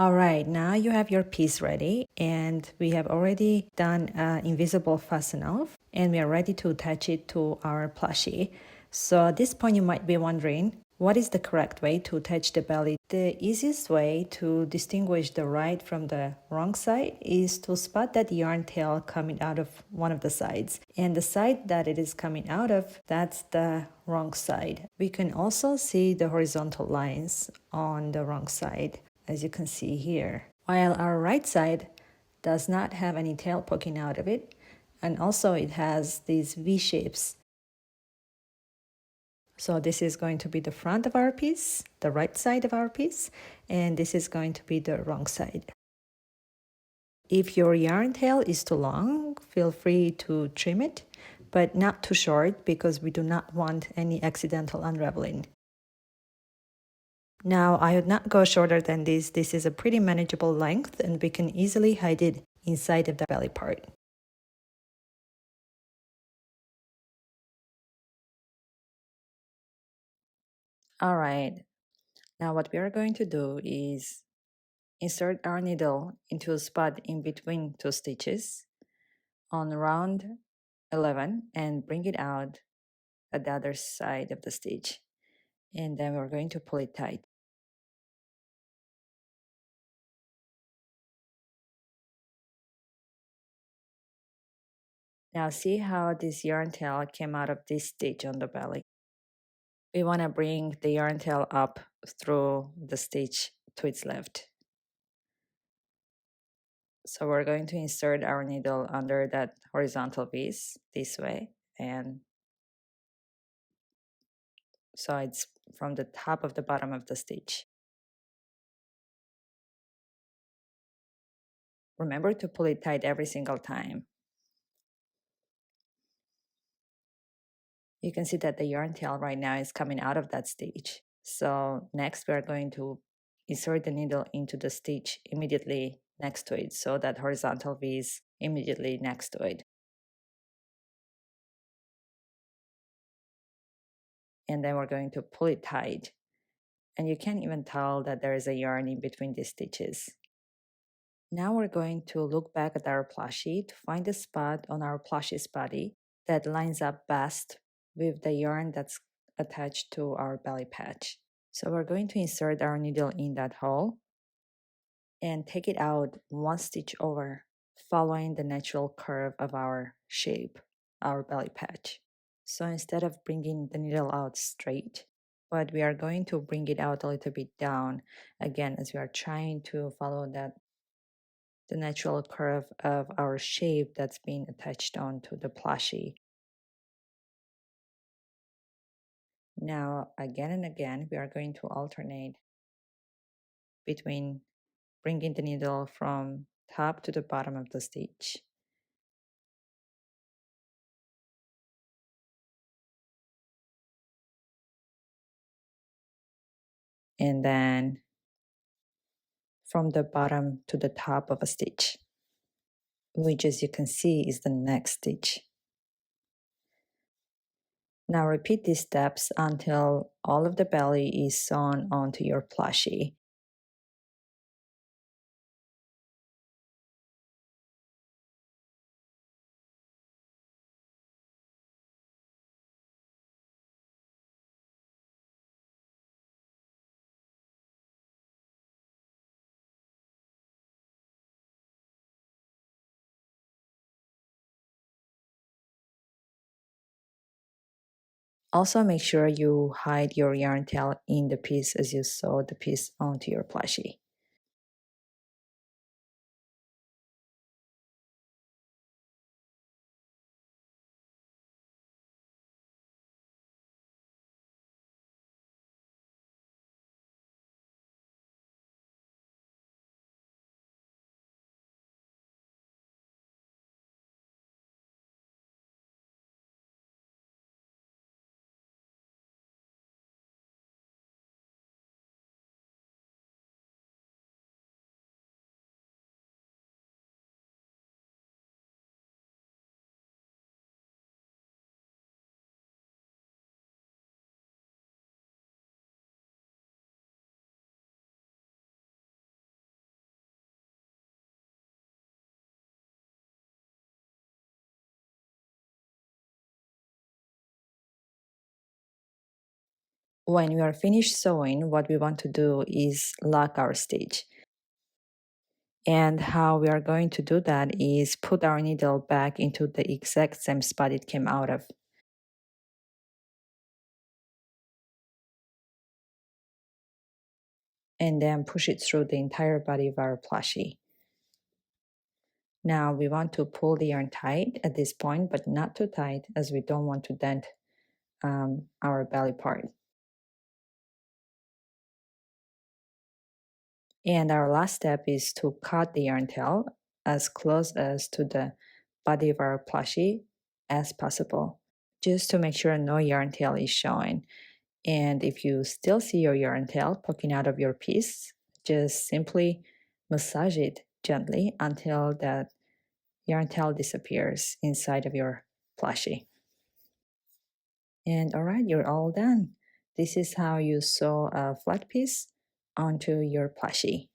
All right, now you have your piece ready, and we have already done invisible fasten off, and we are ready to attach it to our plushie. So at this point you might be wondering, what is the correct way to attach the belly? The easiest way to distinguish the right from the wrong side is to spot that yarn tail coming out of one of the sides. And the side that it is coming out of, that's the wrong side. We can also see the horizontal lines on the wrong side, as you can see here. While our right side does not have any tail poking out of it, and also it has these V shapes. So this is going to be the front of our piece, the right side of our piece, and this is going to be the wrong side. If your yarn tail is too long, feel free to trim it, but not too short because we do not want any accidental unraveling. Now, I would not go shorter than this. This is a pretty manageable length and we can easily hide it inside of the belly part. All right, now what we are going to do is insert our needle into a spot in between two stitches on round 11 and bring it out at the other side of the stitch. And then we're going to pull it tight. Now see how this yarn tail came out of this stitch on the belly. We want to bring the yarn tail up through the stitch to its left. So we're going to insert our needle under that horizontal piece this way, and so it's from the top of the bottom of the stitch. Remember to pull it tight every single time. You can see that the yarn tail right now is coming out of that stitch. So next we are going to insert the needle into the stitch immediately next to it, so that horizontal V is immediately next to it. And then we're going to pull it tight. And you can't even tell that there is a yarn in between these stitches. Now we're going to look back at our plushie to find a spot on our plushie's body that lines up best with the yarn that's attached to our belly patch. So we're going to insert our needle in that hole and take it out one stitch over, following the natural curve of our shape, our belly patch. So instead of bringing the needle out straight, but we are going to bring it out a little bit down, again, as we are trying to follow that the natural curve of our shape that's being attached onto the plushie. Now, again and again, we are going to alternate between bringing the needle from top to the bottom of the stitch. And then from the bottom to the top of a stitch, which, as you can see, is the next stitch. Now repeat these steps until all of the belly is sewn onto your plushie. Also make sure you hide your yarn tail in the piece as you sew the piece onto your plushie. When we are finished sewing, what we want to do is lock our stitch. And how we are going to do that is put our needle back into the exact same spot it came out of. And then push it through the entire body of our plushie. Now we want to pull the yarn tight at this point, but not too tight as we don't want to dent our belly part. And our last step is to cut the yarn tail as close as to the body of our plushie as possible, just to make sure no yarn tail is showing. And if you still see your yarn tail poking out of your piece, just simply massage it gently until that yarn tail disappears inside of your plushie. And all right, you're all done. This is how you sew a flat piece onto your plushie.